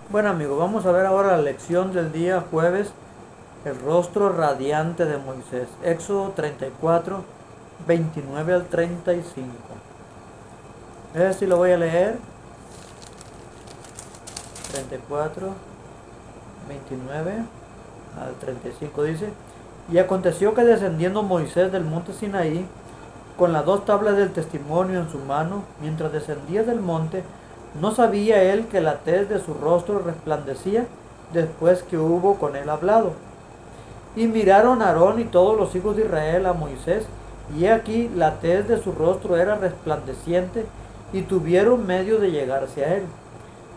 Bueno amigos, vamos a ver ahora la lección del día jueves, el rostro radiante de Moisés. Éxodo 34, 29 al 35. Este lo voy a leer. 34, 29 al 35 dice: Y aconteció que descendiendo Moisés del monte Sinaí, con las dos tablas del testimonio en su mano, mientras descendía del monte, no sabía él que la tez de su rostro resplandecía después que hubo con él hablado. Y miraron a Aarón y todos los hijos de Israel a Moisés, y he aquí la tez de su rostro era resplandeciente, y tuvieron medio de llegarse a él.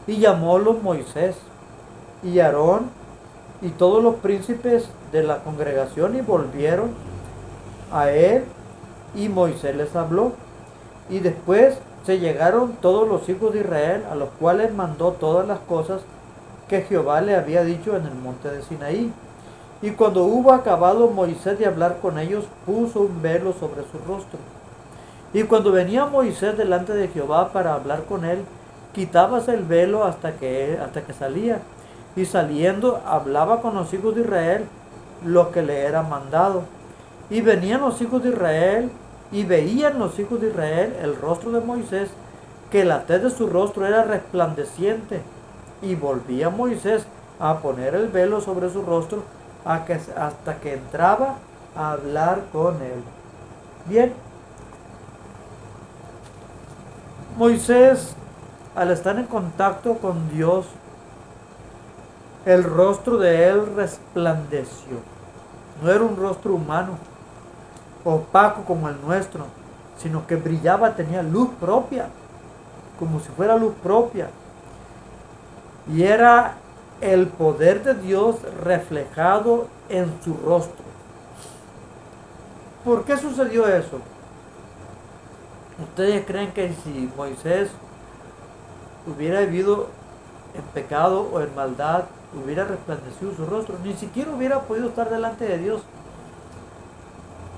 Y llamólos Moisés y Aarón y todos los príncipes de la congregación, y volvieron a él, y Moisés les habló. Y después se llegaron todos los hijos de Israel, a los cuales mandó todas las cosas que Jehová le había dicho en el monte de Sinaí. Y cuando hubo acabado Moisés de hablar con ellos, puso un velo sobre su rostro. Y cuando venía Moisés delante de Jehová para hablar con él, quitábase el velo hasta que salía. Y saliendo hablaba con los hijos de Israel lo que le era mandado. Y venían los hijos de Israel y veían los hijos de Israel el rostro de Moisés, que la tez de su rostro era resplandeciente. Y volvía Moisés a poner el velo sobre su rostro hasta que entraba a hablar con él. Bien, Moisés, al estar en contacto con Dios, el rostro de él resplandeció. No era un rostro humano, opaco como el nuestro, sino que brillaba, tenía luz propia, como si fuera luz propia. Y era el poder de Dios reflejado en su rostro. ¿Por qué sucedió eso? ¿Ustedes creen que si Moisés hubiera vivido en pecado o en maldad, hubiera resplandecido su rostro? Ni siquiera hubiera podido estar delante de Dios,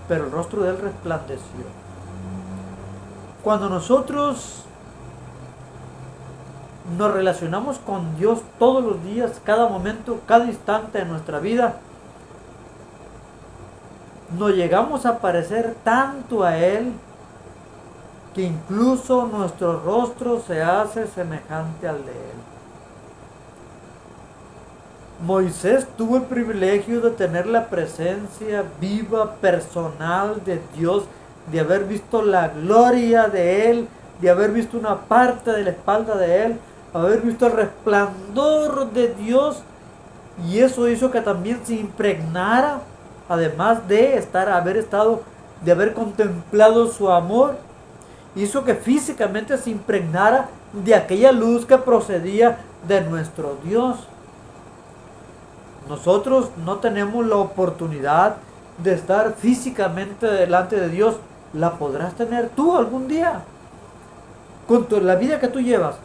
pero el rostro de él resplandeció. Cuando nosotros nos relacionamos con Dios todos los días, cada momento, cada instante de nuestra vida, nos llegamos a parecer tanto a Él que incluso nuestro rostro se hace semejante al de Él. Moisés tuvo el privilegio de tener la presencia viva, personal de Dios, de haber visto la gloria de Él, de haber visto una parte de la espalda de Él, haber visto el resplandor de Dios, y eso hizo que también se impregnara, además de de haber contemplado su amor, hizo que físicamente se impregnara de aquella luz que procedía de nuestro Dios. Nosotros no tenemos la oportunidad de estar físicamente delante de Dios. La podrás tener tú algún día. La vida que tú llevas,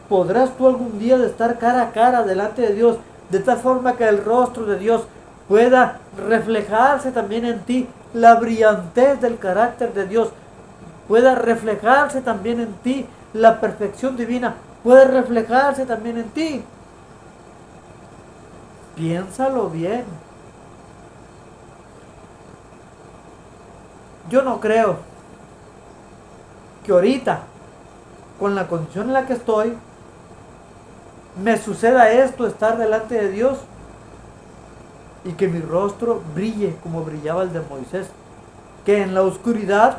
podrás tú algún día de estar cara a cara delante de Dios, de tal forma que el rostro de Dios pueda reflejarse también en ti, la brillantez del carácter de Dios, pueda reflejarse también en ti, la perfección divina, puede reflejarse también en ti. Piénsalo bien. Yo no creo que ahorita, con la condición en la que estoy, me suceda esto, estar delante de Dios y que mi rostro brille como brillaba el de Moisés, que en la oscuridad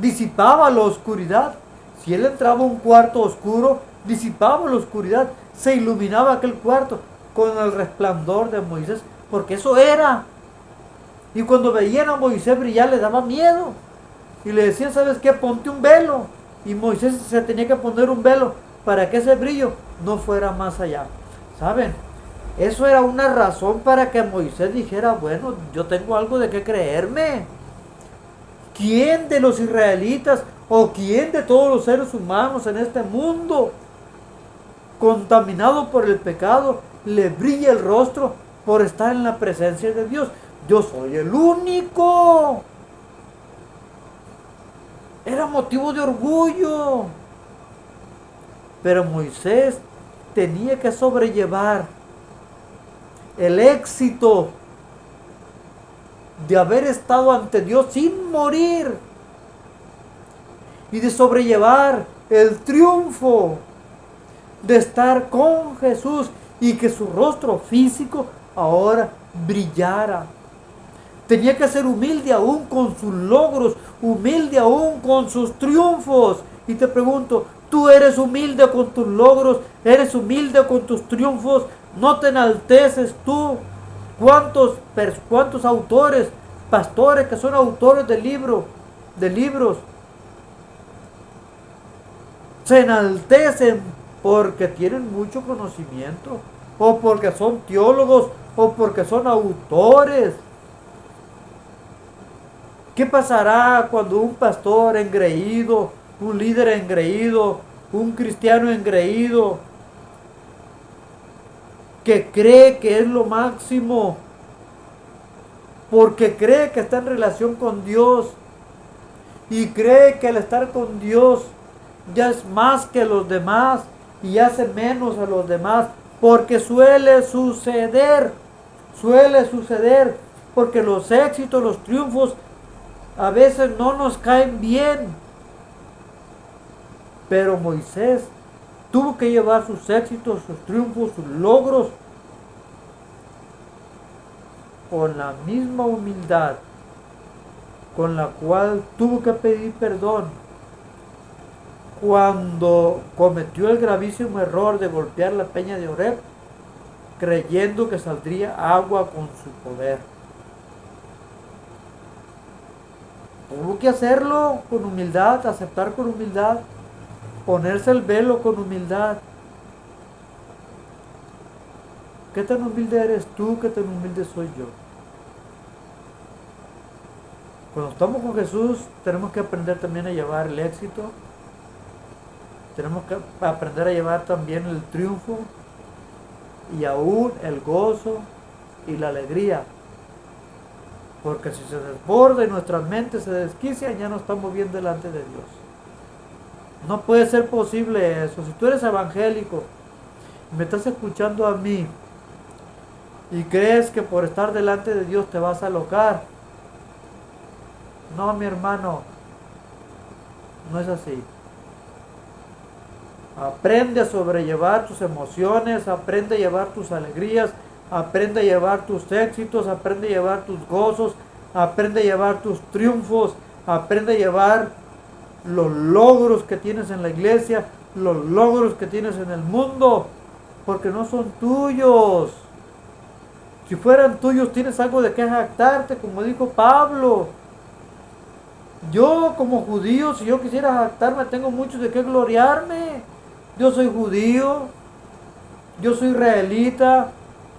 disipaba la oscuridad. Si él entraba a un cuarto oscuro, disipaba la oscuridad, se iluminaba aquel cuarto con el resplandor de Moisés, porque eso era. Y cuando veían a Moisés brillar, les daba miedo. Y le decían, ¿sabes qué? Ponte un velo. Y Moisés se tenía que poner un velo para que ese brillo no fuera más allá. ¿Saben? Eso era una razón para que Moisés dijera, bueno, yo tengo algo de qué creerme. ¿Quién de los israelitas o quién de todos los seres humanos en este mundo, contaminado por el pecado, le brilla el rostro por estar en la presencia de Dios? Yo soy el único. Era motivo de orgullo. Pero Moisés tenía que sobrellevar el éxito de haber estado ante Dios sin morir y de sobrellevar el triunfo de estar con Jesús y que su rostro físico ahora brillara. Tenía que ser humilde aún con sus logros, humilde aún con sus triunfos. Y te pregunto, ¿tú eres humilde con tus logros? ¿Eres humilde con tus triunfos? ¿No te enalteces tú? ¿Cuántos autores, pastores que son autores de libros, se enaltecen porque tienen mucho conocimiento, o porque son teólogos, o porque son autores? ¿Qué pasará cuando un pastor engreído, un líder engreído, un cristiano engreído, que cree que es lo máximo, porque cree que está en relación con Dios y cree que al estar con Dios ya es más que los demás y hace menos a los demás? Porque suele suceder, porque los éxitos, los triunfos a veces no nos caen bien. Pero Moisés tuvo que llevar sus éxitos, sus triunfos, sus logros con la misma humildad con la cual tuvo que pedir perdón cuando cometió el gravísimo error de golpear la peña de Oreb, creyendo que saldría agua con su poder. Tuvo que hacerlo con humildad, aceptar con humildad, ponerse el velo con humildad. ¿Qué tan humilde eres tú? ¿Qué tan humilde soy yo? Cuando estamos con Jesús tenemos que aprender también a llevar el éxito. Tenemos que aprender a llevar también el triunfo y aún el gozo y la alegría. Porque si se desborda y nuestra mente se desquicia, ya no estamos bien delante de Dios. No puede ser posible eso. Si tú eres evangélico, me estás escuchando a mí y crees que por estar delante de Dios te vas a alocar, no, mi hermano, no es así. Aprende a sobrellevar tus emociones, aprende a llevar tus alegrías, aprende a llevar tus éxitos, aprende a llevar tus gozos, aprende a llevar tus triunfos, aprende a llevar los logros que tienes en la iglesia, los logros que tienes en el mundo, porque no son tuyos. Si fueran tuyos, tienes algo de qué jactarte, como dijo Pablo. Yo como judío, si yo quisiera jactarme, tengo mucho de qué gloriarme. Yo soy judío, yo soy israelita,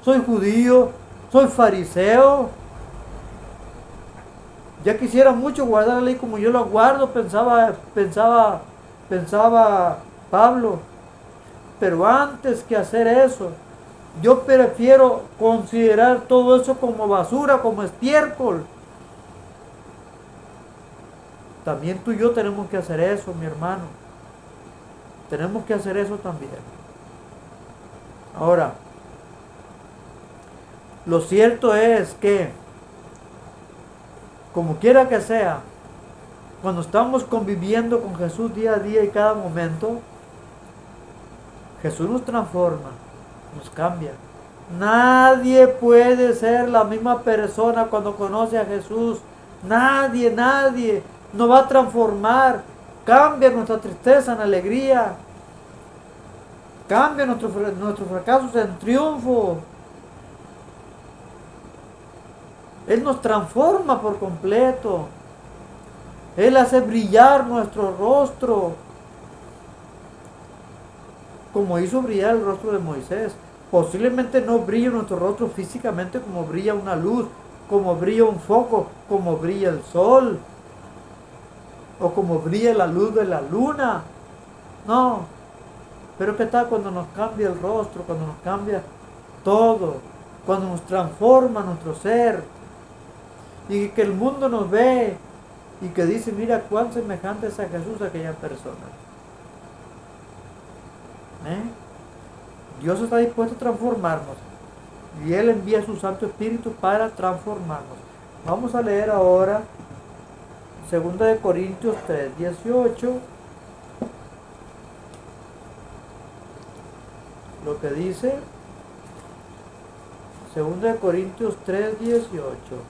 soy judío, soy fariseo. Ya quisiera mucho guardar la ley como yo la guardo, pensaba Pablo. Pero antes que hacer eso, yo prefiero considerar todo eso como basura, como estiércol. También tú y yo tenemos que hacer eso, mi hermano. Tenemos que hacer eso también. Ahora, lo cierto es que, como quiera que sea, cuando estamos conviviendo con Jesús día a día y cada momento, Jesús nos transforma, nos cambia. Nadie puede ser la misma persona cuando conoce a Jesús. Nadie nos va a transformar. Cambia nuestra tristeza en alegría. Cambia nuestros fracasos en triunfo. Él nos transforma por completo. Él hace brillar nuestro rostro, como hizo brillar el rostro de Moisés. Posiblemente no brilla nuestro rostro físicamente como brilla una luz, como brilla un foco, como brilla el sol, o como brilla la luz de la luna. No, pero ¿qué tal cuando nos cambia el rostro, cuando nos cambia todo, cuando nos transforma nuestro ser, y que el mundo nos ve y que dice, mira cuán semejante es a Jesús aquella persona? Dios está dispuesto a transformarnos y Él envía su Santo Espíritu para transformarnos. Vamos a leer ahora 2 Corintios 3:18, lo que dice 2 Corintios 3:18.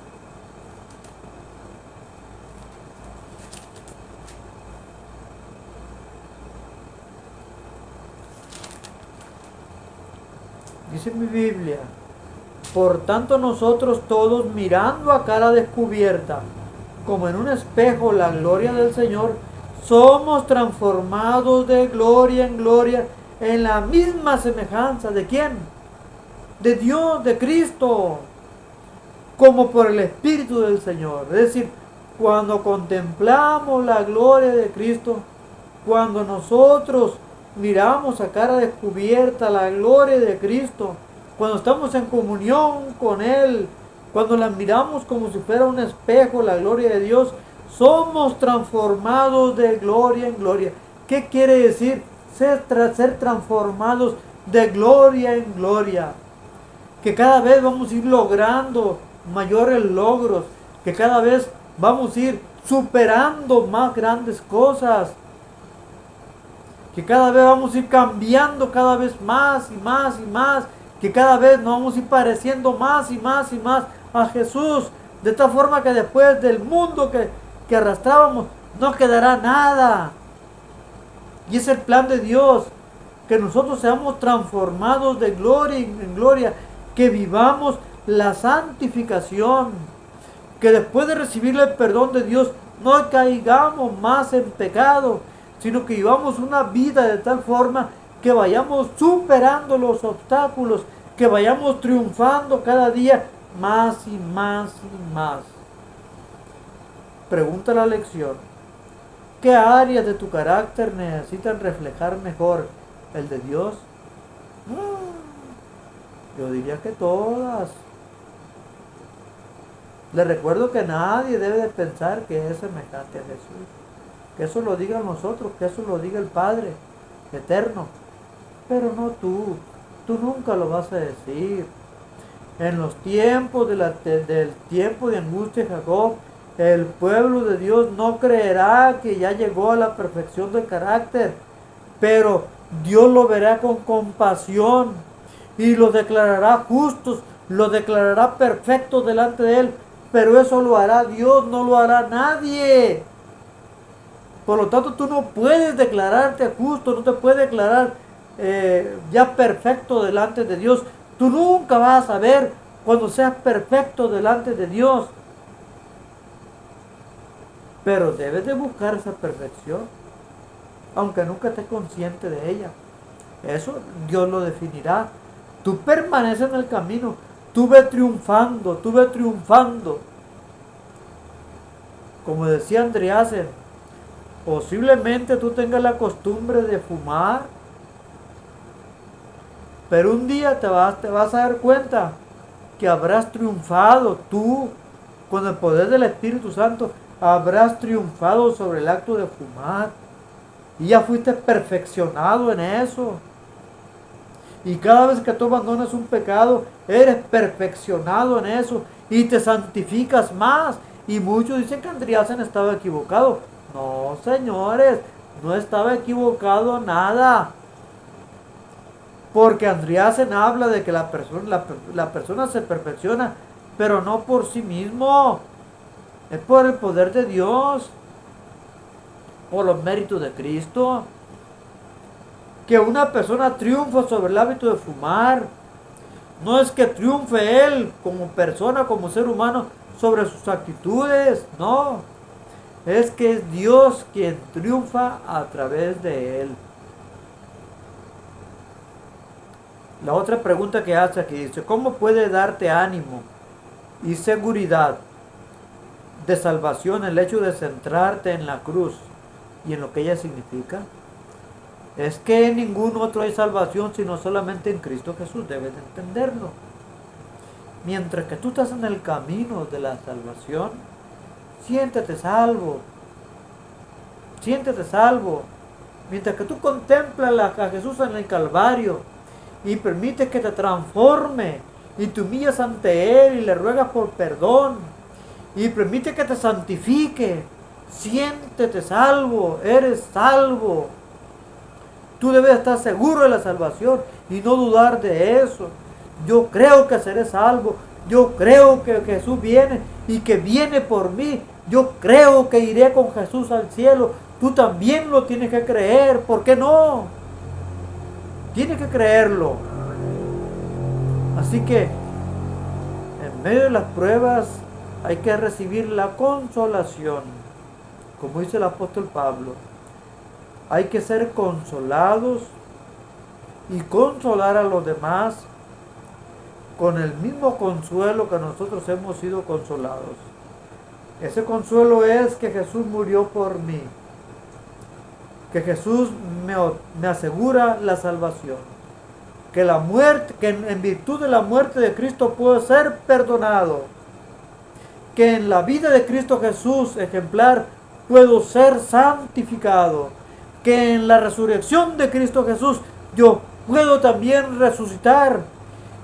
Dice mi Biblia: por tanto nosotros todos, mirando a cara descubierta, como en un espejo, la gloria del Señor, somos transformados de gloria en gloria en la misma semejanza. ¿De quién? De Dios, de Cristo, como por el Espíritu del Señor. Es decir, cuando contemplamos la gloria de Cristo, cuando nosotros miramos a cara descubierta la gloria de Cristo, cuando estamos en comunión con Él, cuando la miramos como si fuera un espejo, la gloria de Dios, somos transformados de gloria en gloria. ¿Qué quiere decir ser transformados de gloria en gloria? Que cada vez vamos a ir logrando mayores logros, que cada vez vamos a ir superando más grandes cosas, que cada vez vamos a ir cambiando cada vez más y más y más, que cada vez nos vamos a ir pareciendo más y más y más a Jesús, de tal forma que después del mundo que arrastrábamos no quedará nada. Y es el plan de Dios, que nosotros seamos transformados de gloria en gloria, que vivamos la santificación, que después de recibir el perdón de Dios no caigamos más en pecado, sino que vivamos una vida de tal forma que vayamos superando los obstáculos, que vayamos triunfando cada día más y más y más. Pregunta la lección: ¿qué áreas de tu carácter necesitan reflejar mejor el de Dios? Yo diría que todas. Les recuerdo que nadie debe de pensar que es semejante a Jesús. Que eso lo diga nosotros, que eso lo diga el Padre eterno. Pero no tú. Tú nunca lo vas a decir. En los tiempos del tiempo de angustia de Jacob, el pueblo de Dios no creerá que ya llegó a la perfección del carácter, pero Dios lo verá con compasión y lo declarará justos, lo declarará perfectos delante de Él, pero eso lo hará Dios, no lo hará nadie. Por lo tanto, tú no puedes declararte justo, no te puedes declarar ya perfecto delante de Dios. Tú nunca vas a saber cuando seas perfecto delante de Dios. Pero debes de buscar esa perfección, aunque nunca estés consciente de ella. Eso Dios lo definirá. Tú permaneces en el camino, tú ve triunfando, tú ve triunfando. Como decía Andreasen, posiblemente tú tengas la costumbre de fumar, pero un día te vas a dar cuenta que habrás triunfado tú, con el poder del Espíritu Santo, habrás triunfado sobre el acto de fumar. Y ya fuiste perfeccionado en eso. Y cada vez que tú abandonas un pecado, eres perfeccionado en eso. Y te santificas más. Y muchos dicen que Andreasen estaba equivocado. No, señores, no estaba equivocado nada. Porque Andreasen habla de que la persona se perfecciona, pero no por sí mismo. Es por el poder de Dios, por los méritos de Cristo. Que una persona triunfa sobre el hábito de fumar. No es que triunfe él como persona, como ser humano, sobre sus actitudes. No. Es que es Dios quien triunfa a través de él. La otra pregunta que hace aquí dice: ¿cómo puede darte ánimo y seguridad de salvación el hecho de centrarte en la cruz y en lo que ella significa? Es que en ningún otro hay salvación sino solamente en Cristo Jesús. Debes de entenderlo. Mientras que tú estás en el camino de la salvación, siéntete salvo. Siéntete salvo. Mientras que tú contemplas a Jesús en el Calvario y permites que te transforme y te humillas ante Él y le ruegas por perdón y permite que te santifique, siéntete salvo, eres salvo. Tú debes estar seguro de la salvación y no dudar de eso. Yo creo que seré salvo. Yo creo que Jesús viene y que viene por mí. Yo creo que iré con Jesús al cielo. Tú también lo tienes que creer. ¿Por qué no? Tienes que creerlo. Así que en medio de las pruebas hay que recibir la consolación. Como dice el apóstol Pablo, hay que ser consolados y consolar a los demás con el mismo consuelo que nosotros hemos sido consolados. Ese consuelo es que Jesús murió por mí, que Jesús me asegura la salvación, que la muerte, que en virtud de la muerte de Cristo puedo ser perdonado, que en la vida de Cristo Jesús ejemplar puedo ser santificado, que en la resurrección de Cristo Jesús yo puedo también resucitar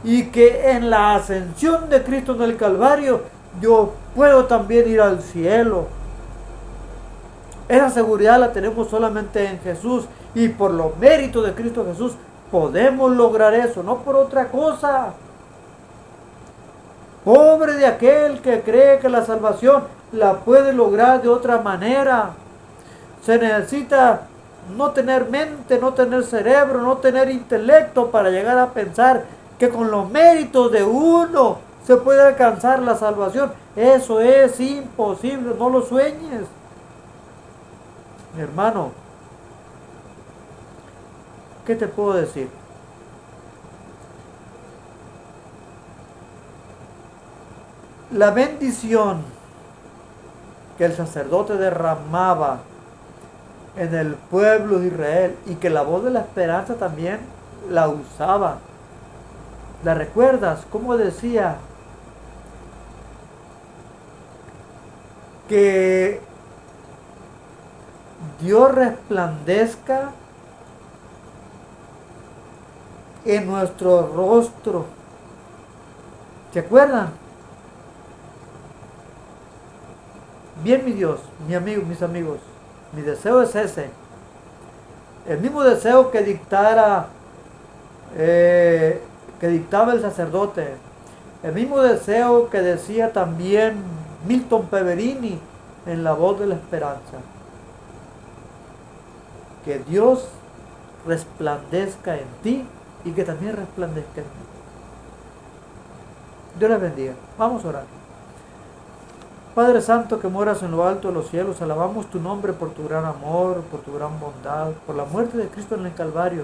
y que en la ascensión de Cristo en el Calvario yo puedo también ir al cielo. Esa seguridad la tenemos solamente en Jesús y por los méritos de Cristo Jesús podemos lograr eso, no por otra cosa. Pobre de aquel que cree que la salvación la puede lograr de otra manera. Se necesita no tener mente, no tener cerebro, no tener intelecto para llegar a pensar que con los méritos de uno se puede alcanzar la salvación. Eso es imposible, no lo sueñes. Mi hermano, ¿qué te puedo decir? La bendición que el sacerdote derramaba en el pueblo de Israel y que la voz de la esperanza también la usaba. ¿La recuerdas? ¿Cómo decía? Que Dios resplandezca en nuestro rostro. ¿Se acuerdan? Bien, mi Dios, mis amigos, mi deseo es ese. El mismo deseo que dictaba el sacerdote. El mismo deseo que decía también Milton Peverini en La Voz de la Esperanza. Que Dios resplandezca en ti y que también resplandezca en mí. Dios les bendiga. Vamos a orar. Padre Santo que moras en lo alto de los cielos, alabamos tu nombre por tu gran amor, por tu gran bondad, por la muerte de Cristo en el Calvario,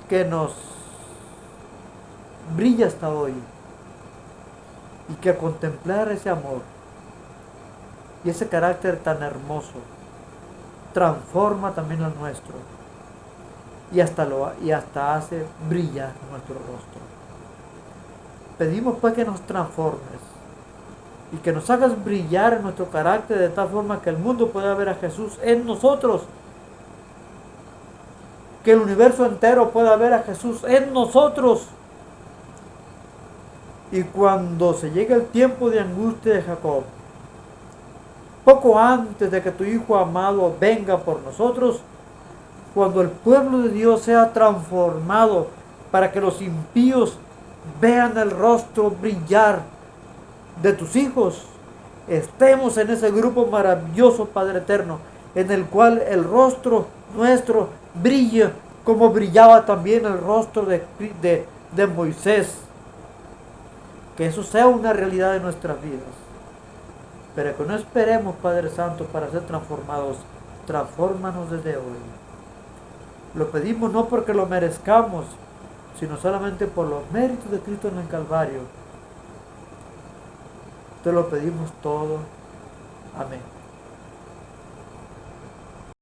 que nos brilla hasta hoy, y que al contemplar ese amor y ese carácter tan hermoso, transforma también el nuestro, y hasta hace brillar nuestro rostro. Pedimos pues que nos transformes, y que nos hagas brillar en nuestro carácter de tal forma que el mundo pueda ver a Jesús en nosotros. Que el universo entero pueda ver a Jesús en nosotros. Y cuando se llegue el tiempo de angustia de Jacob, poco antes de que tu Hijo amado venga por nosotros, cuando el pueblo de Dios sea transformado para que los impíos vean el rostro brillar de tus hijos, estemos en ese grupo maravilloso, Padre eterno, en el cual el rostro nuestro brilla como brillaba también el rostro de Moisés. Que eso sea una realidad de nuestras vidas, pero que no esperemos, Padre Santo, para ser transformados. Transfórmanos desde hoy. Lo pedimos no porque lo merezcamos, sino solamente por los méritos de Cristo en el Calvario. Te lo pedimos todo. Amén.